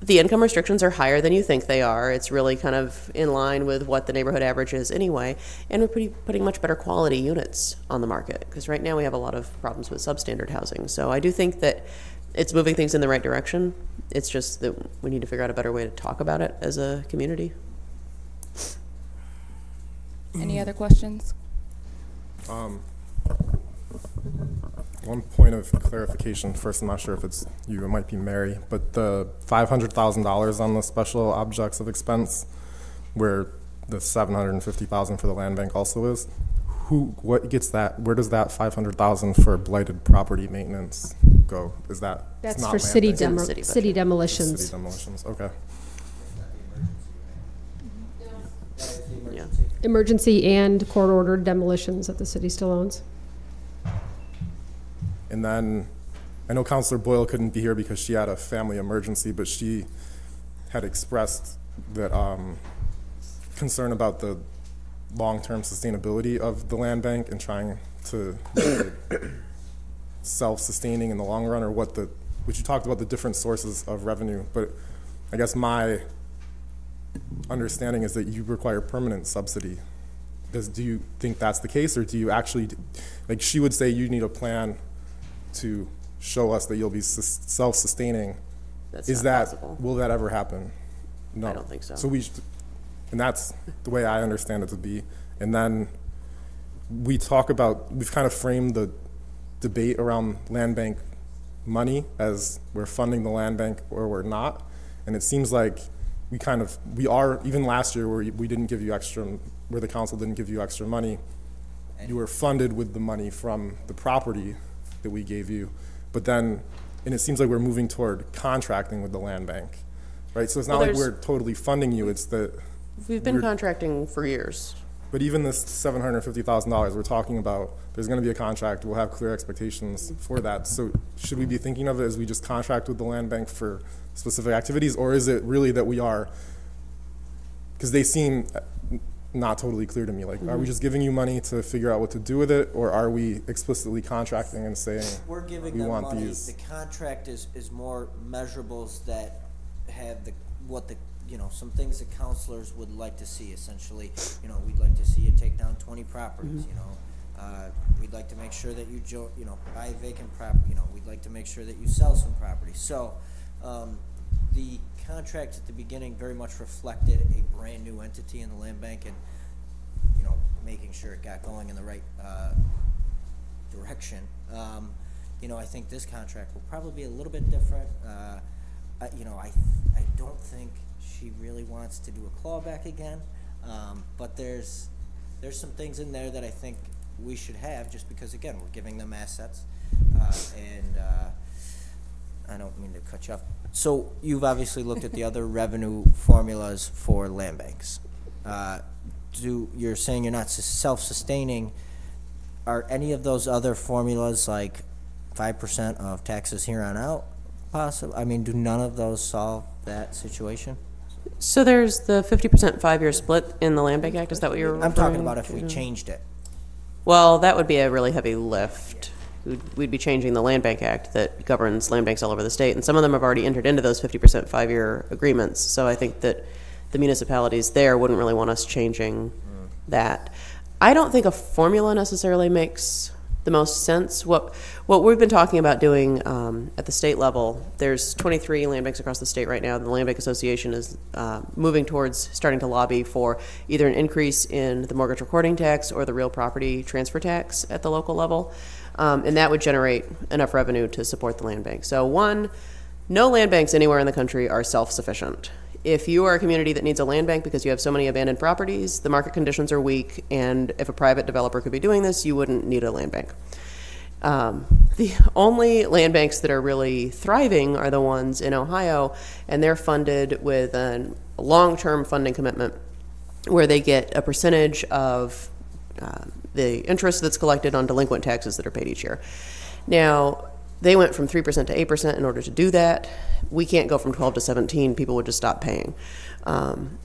the income restrictions are higher than you think they are. It's really kind of in line with what the neighborhood average is anyway, and we're putting much better quality units on the market, because right now we have a lot of problems with substandard housing. So I do think that it's moving things in the right direction. It's just that we need to figure out a better way to talk about it as a community. Any other questions? One point of clarification. First, I'm not sure if it's you, it might be Mary, but the $500,000 on the special objects of expense, where the $750,000 for the land bank also is, what gets that? Where does that $500,000 for blighted property maintenance go? Is that that's not for land city bank? city demolitions? City demolitions. Okay. Yeah. Emergency and court-ordered demolitions that the city still owns. And then I know Councilor Boyle couldn't be here because she had a family emergency, but she had expressed that concern about the long-term sustainability of the land bank and trying to make it self-sustaining in the long run, or what you talked about the different sources of revenue, but I guess my understanding is that you require permanent subsidy. Do you think that's the case, or do you actually, like she would say, you need a plan to show us that you'll be self-sustaining? That's Is not that, possible. will that ever happen? No. I don't think so. So and that's the way I understand it to be. And then we've kind of framed the debate around land bank money as we're funding the land bank or we're not. And it seems like we are, even last year where we didn't give you extra, where the council didn't give you extra money, you were funded with the money from the property that we gave you. But then, and it seems like we're moving toward contracting with the land bank, right? So it's not like we're totally funding you, it's that We've been contracting for years. but even this $750,000 we're talking about, there's going to be a contract. We'll have clear expectations for that. So should we be thinking of it as we just contract with the land bank for specific activities, or is it really that we are, because they seem not totally clear to me. Like, are we just giving you money to figure out what to do with it, or are we explicitly contracting and saying We're giving we them want money. these? The contract is more measurables that have some things that counselors would like to see. Essentially, we'd like to see you take down 20 properties. We'd like to make sure that you buy vacant property. We'd like to make sure that you sell some property. So the contract at the beginning very much reflected a brand new entity in the land bank, and making sure it got going in the right direction. I think this contract will probably be a little bit different. I don't think she really wants to do a clawback again, but there's some things in there that I think we should have, just because again we're giving them assets, and I don't mean to cut you off. So you've obviously looked at the other revenue formulas for land banks. You're saying you're not self-sustaining. Are any of those other formulas, like 5% of taxes here on out, possible? I mean, do none of those solve that situation? So there's the 50% 5-year split in the Land Bank Act. Is that what you're referring I'm talking about if we changed it. Well, that would be a really heavy lift. We'd be changing the Land Bank Act that governs land banks all over the state, and some of them have already entered into those 50% 5-year agreements. So I think that the municipalities there wouldn't really want us changing that. I don't think a formula necessarily makes the most sense. What we've been talking about doing at the state level, there's 23 land banks across the state right now. The Land Bank Association is moving towards starting to lobby for either an increase in the mortgage recording tax or the real property transfer tax at the local level. And that would generate enough revenue to support the land bank. So one, no land banks anywhere in the country are self-sufficient. If you are a community that needs a land bank because you have so many abandoned properties, the market conditions are weak, and if a private developer could be doing this, you wouldn't need a land bank. The only land banks that are really thriving are the ones in Ohio, and they're funded with a long-term funding commitment where they get a percentage of the interest that's collected on delinquent taxes that are paid each year. Now, they went from 3% to 8% in order to do that. We can't go from 12 to 17. People would just stop paying.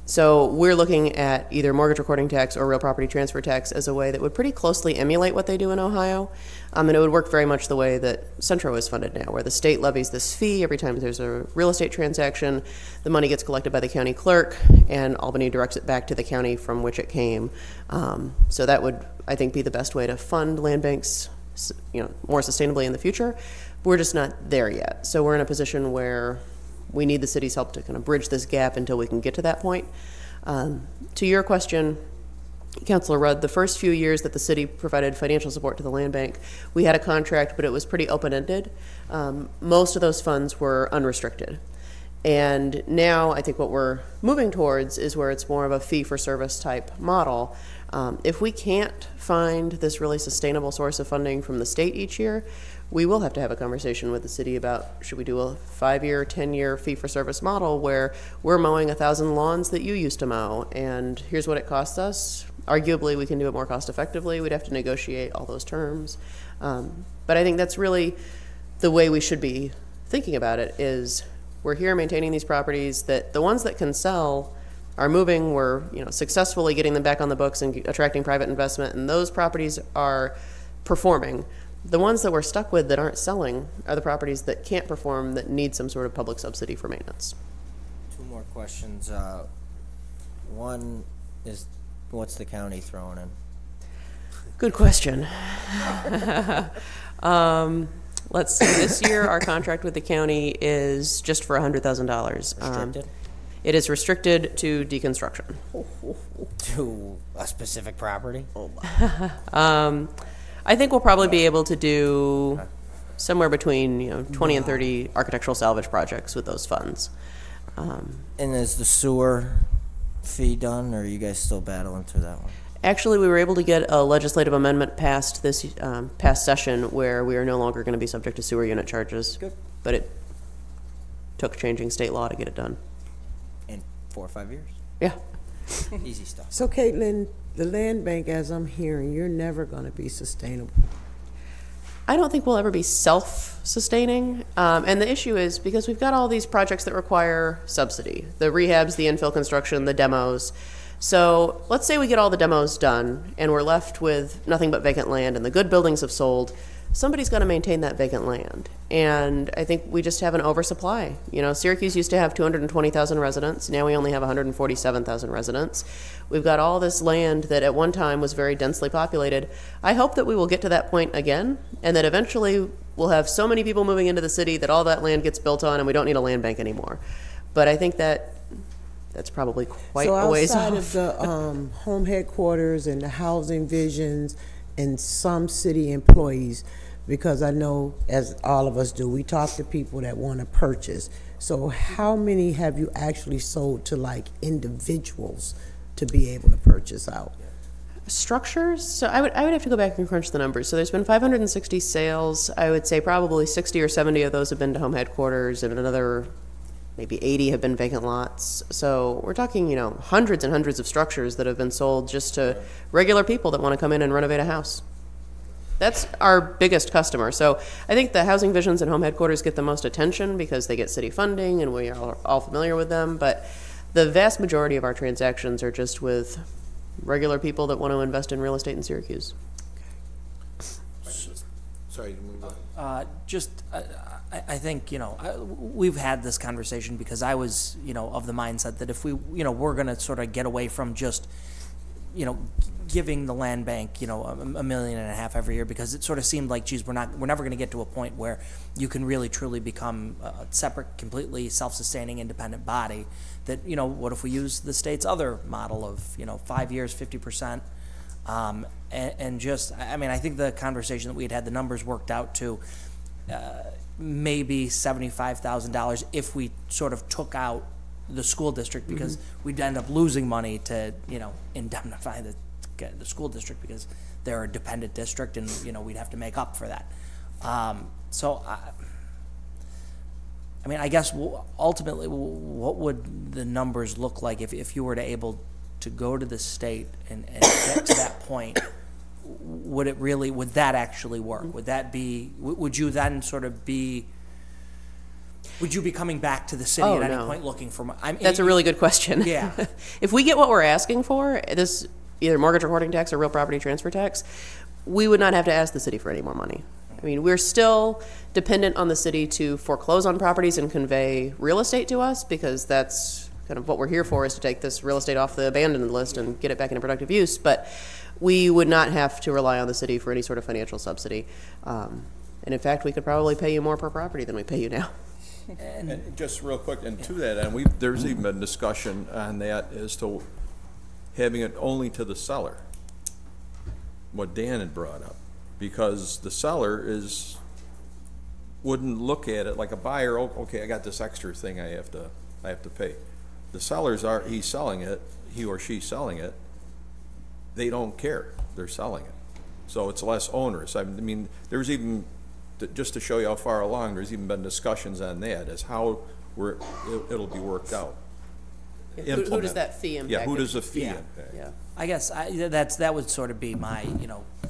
So we're looking at either mortgage recording tax or real property transfer tax as a way that would pretty closely emulate what they do in Ohio. And it would work very much the way that Centro is funded now, where the state levies this fee every time there's a real estate transaction. The money gets collected by the county clerk, and Albany directs it back to the county from which it came. So that would, I think, be the best way to fund land banks, more sustainably in the future. We're just not there yet. So we're in a position where we need the city's help to kind of bridge this gap until we can get to that point. To your question, Councilor Rudd, the first few years that the city provided financial support to the land bank, we had a contract, but it was pretty open-ended. Most of those funds were unrestricted. And now I think what we're moving towards is where it's more of a fee-for-service type model. If we can't find this really sustainable source of funding from the state each year, we will have to have a conversation with the city about, should we do a 5-year, 10-year fee-for-service model where we're mowing 1,000 lawns that you used to mow, and here's what it costs us. Arguably, we can do it more cost-effectively. We'd have to negotiate all those terms. But I think that's really the way we should be thinking about it, is we're here maintaining these properties, that the ones that can sell are moving, we're successfully getting them back on the books and attracting private investment, and those properties are performing. The ones that we're stuck with that aren't selling are the properties that can't perform, that need some sort of public subsidy for maintenance. Two more questions. One is, what's the county throwing in? Good question. Let's see, this year our contract with the county is just for $100,000. Restricted? It is restricted to deconstruction. To a specific property? I think we'll probably be able to do somewhere between 20 and 30 architectural salvage projects with those funds. And is the sewer fee done, or are you guys still battling through that one? Actually, we were able to get a legislative amendment passed this past session where we are no longer going to be subject to sewer unit charges. Good. But it took changing state law to get it done. In 4 or 5 years? Yeah. Easy stuff. So Caitlin, the land bank, as I'm hearing, you're never gonna be sustainable. I don't think we'll ever be self-sustaining. And the issue is because we've got all these projects that require subsidy, the rehabs, the infill construction, the demos. So let's say we get all the demos done and we're left with nothing but vacant land and the good buildings have sold. Somebody's got to maintain that vacant land. And I think we just have an oversupply. Syracuse used to have 220,000 residents. Now we only have 147,000 residents. We've got all this land that at one time was very densely populated. I hope that we will get to that point again, and that eventually we'll have so many people moving into the city that all that land gets built on and we don't need a land bank anymore. But I think that's probably quite a ways off. So outside of the home headquarters and the housing visions and some city employees, because I know, as all of us do, we talk to people that want to purchase. So how many have you actually sold to like individuals to be able to purchase out? Structures? So I would have to go back and crunch the numbers. So there's been 560 sales. I would say probably 60 or 70 of those have been to home headquarters, and another maybe 80 have been vacant lots. So we're talking, hundreds and hundreds of structures that have been sold just to regular people that want to come in and renovate a house. That's our biggest customer. So I think the housing visions and home headquarters get the most attention because they get city funding and we are all familiar with them. But the vast majority of our transactions are just with regular people that want to invest in real estate in Syracuse. Sorry. I think, we've had this conversation because I was, of the mindset that if we, we're going to sort of get away from just, giving the land bank, $1.5 million every year, because it sort of seemed like, geez, we're never going to get to a point where you can really truly become a separate, completely self-sustaining, independent body. That, what if we use the state's other model of, 5 years, 50%, and just, I think the conversation that we had the numbers worked out to maybe $75,000 if we sort of took out the school district, because we'd end up losing money to, indemnify the school district because they're a dependent district, and, we'd have to make up for that. I guess ultimately, what would the numbers look like if you were able to go to the state and get to that point? Would that actually work? Would you then sort of be, would you be coming back to the city at any point looking for money? That's a really good question. Yeah. If we get what we're asking for, this either mortgage recording tax or real property transfer tax, we would not have to ask the city for any more money. We're still dependent on the city to foreclose on properties and convey real estate to us, because that's kind of what we're here for, is to take this real estate off the abandoned list and get it back into productive use. But we would not have to rely on the city for any sort of financial subsidy. And in fact, we could probably pay you more per property than we pay you now. And just real quick, and to that end, there's even been discussion on that as to having it only to the seller, what Dan had brought up, because the seller wouldn't look at it like a buyer. Okay, I got this extra thing I have to pay. The sellers he's selling it, he or she's selling it. They don't care. They're selling it, so it's less onerous. There's even, just to show you how far along, there's even been discussions on that as how it'll be worked out. Who does that fee impact? Yeah, who does the fee impact? Yeah. I guess that would sort of be my,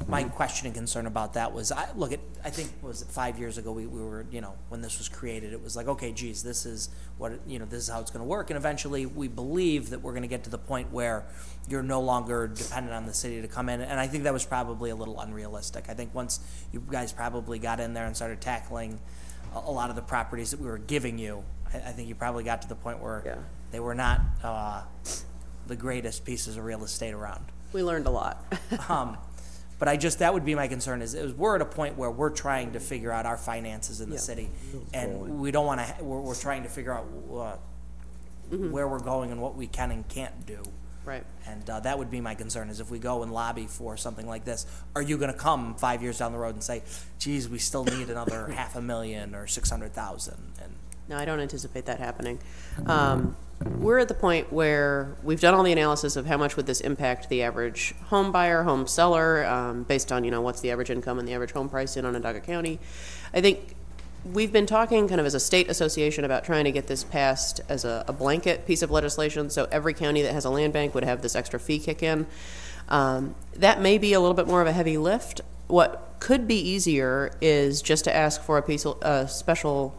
my question and concern about that was, I think, was it 5 years ago, we were, you know, when this was created, it was like, okay, geez, this is what, you know, this is how it's going to work. And eventually we believe that we're going to get to the point where you're no longer dependent on the city to come in. And I think that was probably a little unrealistic. I think once you guys probably got in there and started tackling a lot of the properties that we were giving you, I think you probably got to the point where they were not the greatest pieces of real estate around. We learned a lot. But that would be my concern is we're at a point where we're trying to figure out our finances in the city, and we don't want to, we're trying to figure out where we're going and what we can and can't do. Right. And that would be my concern is if we go and lobby for something like this, are you going to come 5 years down the road and say, geez, we still need another $500,000 or $600,000? And no, I don't anticipate that happening. We're at the point where we've done all the analysis of how much would this impact the average home buyer, home seller, based on, you know, what's the average income and the average home price in Onondaga County. I think we've been talking kind of as a state association about trying to get this passed as a blanket piece of legislation, so every county that has a land bank would have this extra fee kick in. That may be a little bit more of a heavy lift. What could be easier is just to ask for a special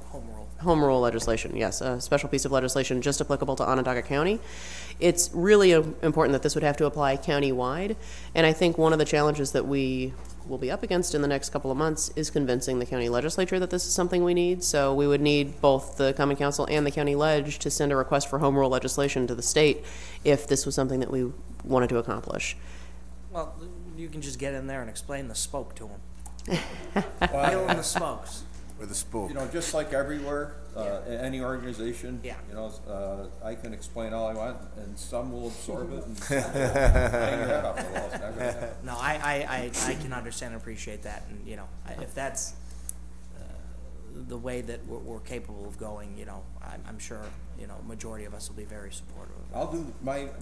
home rule legislation, yes, a special piece of legislation just applicable to Onondaga County. It's really important that this would have to apply county-wide, and I think one of the challenges that we will be up against in the next couple of months is convincing the county legislature that this is something we need. So we would need both the Common Council and the county ledge to send a request for home rule legislation to the state if this was something that we wanted to accomplish. well, you can just get in there and explain the spoke to them. Feel in the smokes. Or the spoke. You know, just like everywhere, any organization, Yeah. you know, I can explain all I want, and some will absorb it, and some will hang your head off the wall. It's not gonna happen. No, I can understand and appreciate that, and, you know, if that's the way that we're capable of going, you know, I'm sure, you know, majority of us will be very supportive of it. I'll do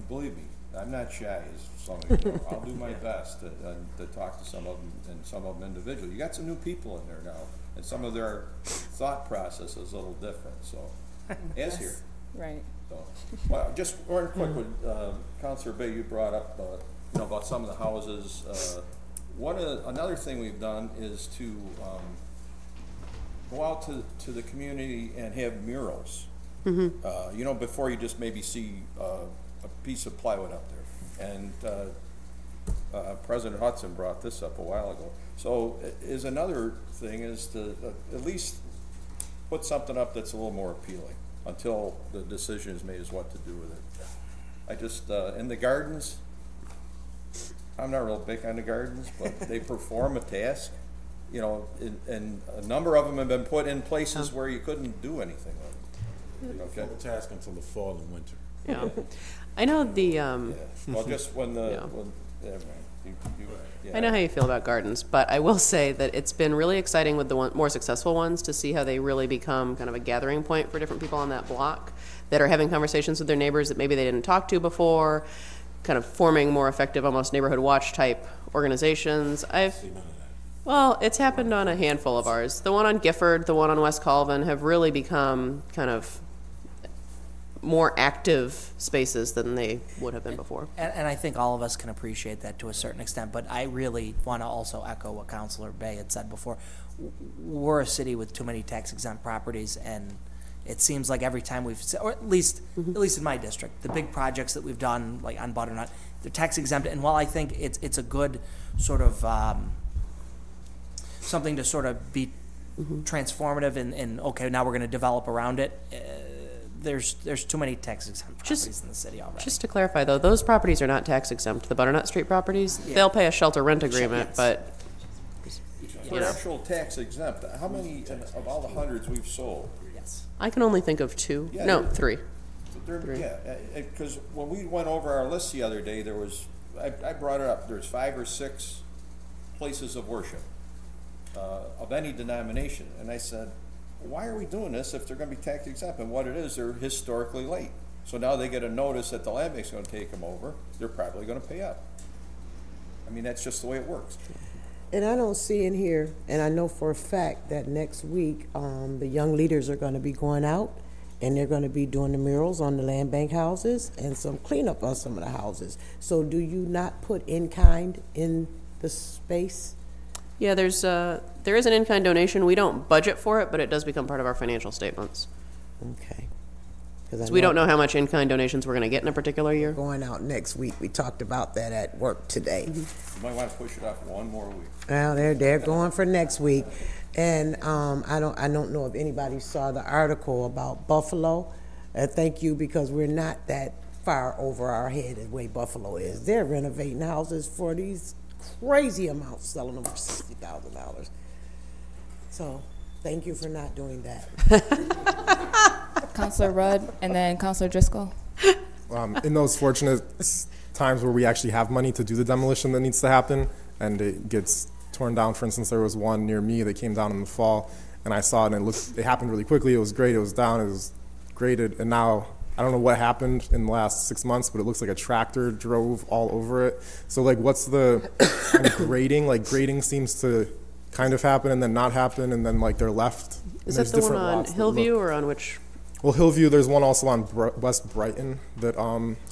believe me, I'm not shy, as some of you know. I'll do my best to talk to some of them, and some of them individually. You got some new people in there now, and some of their thought process is a little different, so, as here. Right. So, well, just one quick one, Councilor Bay, you brought up, you know, about some of the houses. Another thing we've done is to go out to the community and have murals. You know, before you just maybe see a piece of plywood up there. And President Hudson brought this up a while ago. So is another thing is to at least put something up that's a little more appealing until the decision is made as what to do with it. I just, in the gardens, I'm not real big on the gardens, but they perform a task. You know, and a number of them have been put in places where you couldn't do anything with them. Okay. Full task until the fall and winter. Yeah. I know the, Yeah. Well, just when the, Yeah. when, yeah, man, yeah. I know how you feel about gardens, but I will say that it's been really exciting with the more successful ones to see how they really become kind of a gathering point for different people on that block that are having conversations with their neighbors that maybe they didn't talk to before, kind of forming more effective, almost neighborhood watch type organizations. Well, it's happened on a handful of ours. The one on Gifford, the one on West Colvin have really become kind of more active spaces than they would have been before. And I think all of us can appreciate that to a certain extent, but I really want to also echo what Councilor Bay had said before. We're a city with too many tax-exempt properties, and it seems like every time we've, or at least in my district, the big projects that we've done, like on Butternut, they're tax-exempt, and while I think it's a good sort of something to sort of be transformative and okay, now we're going to develop around it, there's too many tax-exempt properties in the city already. Just to clarify, though, those properties are not tax-exempt. The Butternut Street properties, they'll pay a shelter rent agreement, Yes. but We're actual tax exempt. How many of all the hundreds we've sold? Yes. I can only think of two. Yeah, No, they're- three. Yeah, because when we went over our list the other day, there was, I brought it up, there's 5 or 6 places of worship of any denomination. And I said, why are we doing this if they're going to be tax exempt? And what it is, they're historically late. So now they get a notice that the land bank's going to take them over. They're probably going to pay up. I mean, that's just the way it works. And I don't see in here, and I know for a fact that next week, the young leaders are going to be going out, and they're going to be doing the murals on the land bank houses and some cleanup on some of the houses. So do you not put in kind in the space? Yeah, there is an in-kind donation. We don't budget for it, but it does become part of our financial statements. Okay. So we don't know how much in-kind donations we're going to get in a particular year. Going out next week. We talked about that at work today. You might want to push it off one more week. Well, they're going for next week, and I don't know if anybody saw the article about Buffalo. Thank you, because we're not that far over our head the way Buffalo is. They're renovating houses for these crazy amounts, selling them for $60,000. So, thank you for not doing that. Councilor Rudd, and then Councilor Driscoll. In those fortunate times where we actually have money to do the demolition that needs to happen, and it gets torn down, for instance, there was one near me that came down in the fall, and I saw it, and it happened really quickly. It was great. It was down. It was graded, and now I don't know what happened in the last 6 months, but it looks like a tractor drove all over it. So, like, what's the kind of grading? Like, grading seems to kind of happen and then not happen, and then, like, they're left. Is that the one on Hillview or on which? Well, Hillview, there's one also on West Brighton that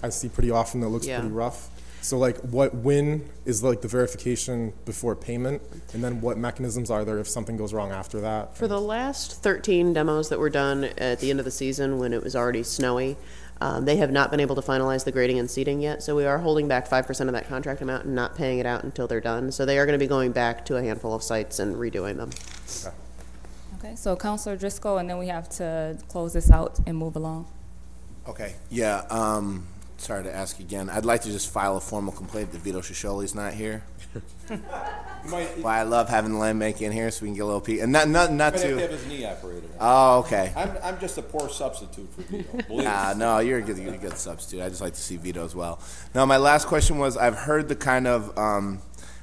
I see pretty often that looks pretty rough. So, like, when is, like, the verification before payment? And then what mechanisms are there if something goes wrong after that? For the last 13 demos that were done at the end of the season when it was already snowy, they have not been able to finalize the grading and seeding yet. So we are holding back 5% of that contract amount and not paying it out until they're done. So they are going to be going back to a handful of sites and redoing them. Okay. Okay, so Councilor Driscoll, and then we have to close this out and move along. Okay, yeah, sorry to ask again. I'd like to just file a formal complaint that Vito Shisholi's not here. Why I love having the land bank in here so we can get a little and not to have his knee operated. Oh, okay. I'm just a poor substitute for Vito. No, you're a good substitute. I just like to see Vito as well. Now, my last question was, I've heard the kind of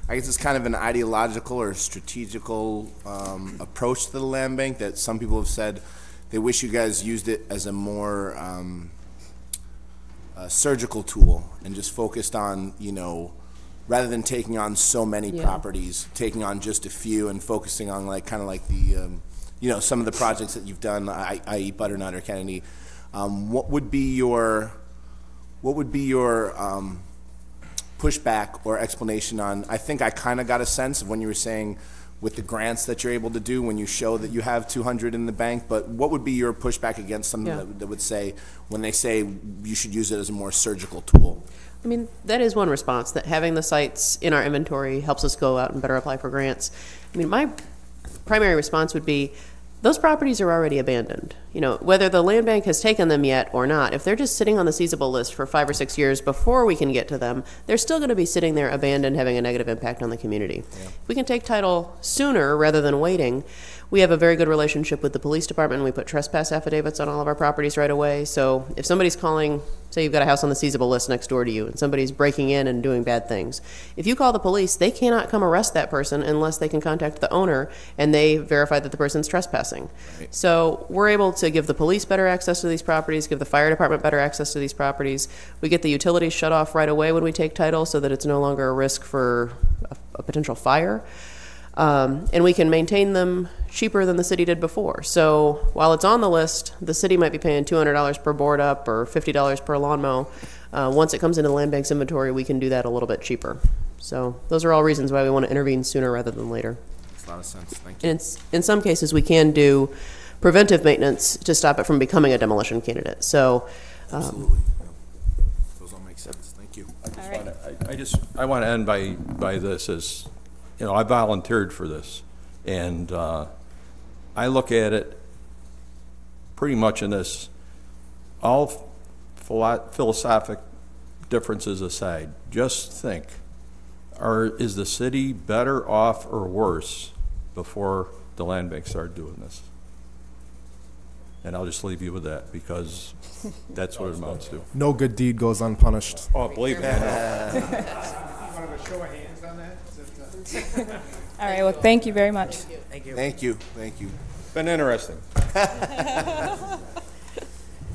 I guess it's kind of an ideological or strategical approach to the land bank that some people have said they wish you guys used it as a more surgical tool and just focused on, rather than taking on so many properties, taking on just a few and focusing on kind of like the, some of the projects that you've done, i.e. Butternut or Kennedy. What would be your pushback or explanation on? I think I kind of got a sense of when you were saying with the grants that you're able to do when you show that you have 200 in the bank, but what would be your pushback against something that would say, when they say you should use it as a more surgical tool? I mean, that is one response, that having the sites in our inventory helps us go out and better apply for grants. I mean, my primary response would be, those properties are already abandoned. Whether the land bank has taken them yet or not, if they're just sitting on the seizable list for 5 or 6 years before we can get to them, they're still going to be sitting there abandoned, having a negative impact on the community. Yeah. If we can take title sooner rather than waiting, we have a very good relationship with the police department. We put trespass affidavits on all of our properties right away. So if somebody's calling, say you've got a house on the seizable list next door to you, and somebody's breaking in and doing bad things, if you call the police, they cannot come arrest that person unless they can contact the owner and they verify that the person's trespassing. Right. So we're able to give the police better access to these properties, give the fire department better access to these properties. We get the utilities shut off right away when we take title so that it's no longer a risk for a potential fire. And we can maintain them cheaper than the city did before. So while it's on the list, the city might be paying $200 per board up or $50 per lawn mow. Once it comes into the land bank's inventory, we can do that a little bit cheaper. So those are all reasons why we want to intervene sooner rather than later. Makes a lot of sense. Thank you. And in some cases, we can do preventive maintenance to stop it from becoming a demolition candidate. So, absolutely. Those all make sense. Thank you. I want to end by this as, I volunteered for this, and I look at it pretty much in this, all philosophic differences aside, just think, is the city better off or worse before the land bank started doing this? And I'll just leave you with that, because that's what it amounts to. No good deed goes unpunished. Oh, believe me. You want to show of hands on that? All right, well, thank you very much. Thank you. Thank you. Been interesting.